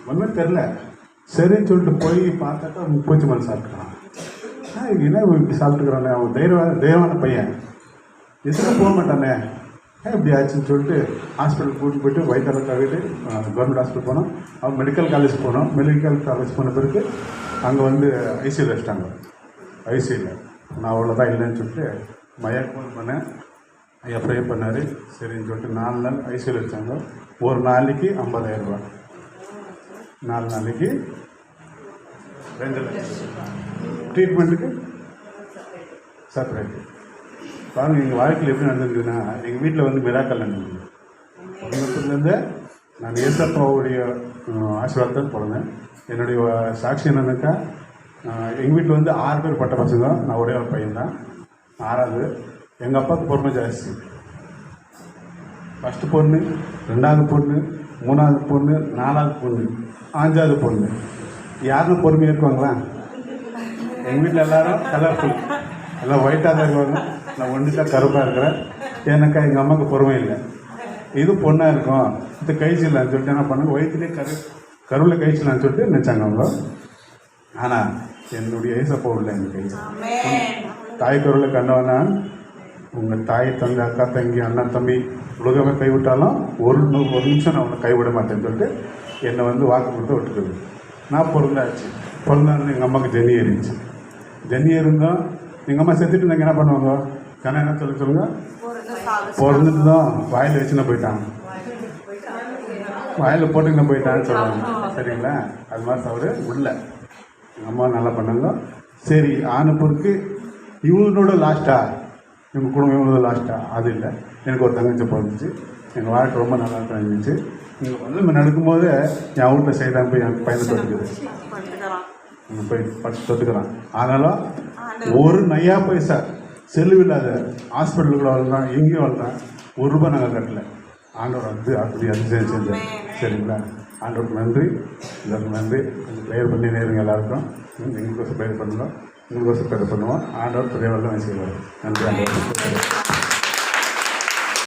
ஒன்றுமே தெரில. சரின்னு சொல்லிட்டு போய் பார்த்தாக்கா பூச்சி மருந்து சாப்பிட்டுக்கிறான். என்ன இப்படி சாப்பிட்டுக்கிறானே, அவன் தைரியமான பையன், எதுவும் போக மாட்டானே, இப்படி ஆச்சுன்னு சொல்லிட்டு ஹாஸ்பிட்டல் கூட்டிட்டு போய்ட்டு வயிற்றால தவிட்டு கவர்மெண்ட் ஹாஸ்பிட்டல் போனோம். அவன் மெடிக்கல் காலேஜ் போனோம். மெடிக்கல் காலேஜ் போன பிறகு அங்கே வந்து ஐசியூவில் வச்சிட்டாங்க. ஐசியூவில் நான் அவ்வளோதான் இல்லைன்னு சொல்லிட்டு மையாக்கு ஃபோன் பண்ணேன். ஐயா ப்ரே பண்ணார். சரின்னு சொல்லிட்டு 4 நாள் ஐசியூவில் வச்சாங்க. ஒரு நாளைக்கு 50,000 ரூபா, 4 நாளைக்கு 2 லட்சம். ட்ரீட்மெண்ட்டுக்கு செப்பரேட்டு. பாருங்கள் எங்கள் வாழ்க்கையில் எப்படி நடந்திருக்குதுன்னா, எங்கள் வீட்டில் வந்து மிராக்கல் நடந்தது. பிறந்ததுலேருந்து நான் ஏசப்பாவுடைய ஆசீர்வாதத்தில் பிறந்தேன். என்னுடைய சாட்சி என்னன்னாக்கா, எங்கள் வீட்டில் வந்து 6 பேர் பட்ட பசங்க, நான் ஒரே ஒரு பையன் தான், 6வது. எங்கள் அப்பாவுக்கு பொறுமை ஜாஸ்தி. ஃபஸ்ட்டு பொண்ணு, 2வது பொண்ணு, 3வது பொண்ணு, 4வது பொண்ணு, 5வது பொண்ணு. யாரும் பொறுமையாக இருக்குவாங்களா? எங்கள் வீட்டில் எல்லோரும் கலர்ஃபுல், எல்லாம் ஒயிட்டாக தான் இருக்குவாங்க. நான் ஒன்று தான் கருப்பாக இருக்கிறேன். ஏன்னாக்கா எங்கள் அம்மாவுக்கு பொறுமை இல்லை. இது பொண்ணாக இருக்கும், இது கழிச்சிடலான்னு சொல்லிட்டு என்ன பண்ணாங்க, வயிற்றுலேயே கருவில் கழிச்சிடலான்னு சொல்லிட்டு நினச்சாங்க அவங்க. ஆனால் என்னுடைய ஏசப்பா உள்ள எங்கள் கழிச்சு தாய் கருவில் கண்டவனா, உங்கள் தாய் தந்தை அக்கா தங்கி அண்ணன் தம்பி உலகமே கைவிட்டாலும் ஒரு நிமிஷம் நான் உன்னை கைவிட மாட்டேன்னு சொல்லிட்டு என்னை வந்து வாக்கு கொடுத்து விட்டுருக்குது. நான் பிறந்தாச்சு. பிறந்தாலும் எங்கள் அம்மாவுக்கு ஜென்னி ஏறிச்சு. ஜென்னி ஏறிருந்தோம். எங்கள் அம்மா செத்துட்டு இருந்தாங்க, என்ன பண்ணுவாங்க? கண்ணா என்ன சொல்லுங்க, பிறந்துட்டு தான் வாயில் வச்சுன்னு போயிட்டாங்க, வாயில் போட்டுக்கின்னு போயிட்டான்னு சொல்லுவாங்க. சரிங்களா? அது மாதிரி தவிர உள்ள எங்கள் அம்மா நல்லா பண்ணாங்க. சரி, ஆனப்பொருக்கு இவங்களோட லாஸ்ட்டா, எங்கள் குடும்பம் இவங்களோட லாஸ்ட்டா, அது இல்லை. எனக்கு ஒரு தங்கச்சி பிறந்துச்சு. எங்கள் வாழ்க்கை ரொம்ப நல்லா இருந்துச்சு. இங்கே வந்து நடக்கும்போது என் வீட்டில் செய்தான் போய் என் பையனை தொட்டுக்குது, இங்கே போய் படித்து தொட்டுக்கிறான். ஆனாலும் ஒரு நையா பைசா செலவு இல்லாத ஹாஸ்பிட்டலுக்குள்ள வளர்ந்தான், எங்கேயும் வளர்ந்தான். ₹1 நாங்கள் கட்டல. ஆண்டவர் வந்து அப்படி அதிசயம் செஞ்சேன். சரிங்களா? ஆண்டவருக்கு நன்றி, எல்லாருக்கும் நன்றி. கொஞ்சம் ப்ரேயர் பண்ணி நேருங்க. எல்லாருக்கும் எங்களுக்கோசம் ப்ரேயர் பண்ணுவோம், உங்களுக்கோசம் ப்ரேயர் பண்ணுவோம். ஆண்டவர் பெரிய வெள்ளம் செய்வார். நன்றி ஆண்டவர்.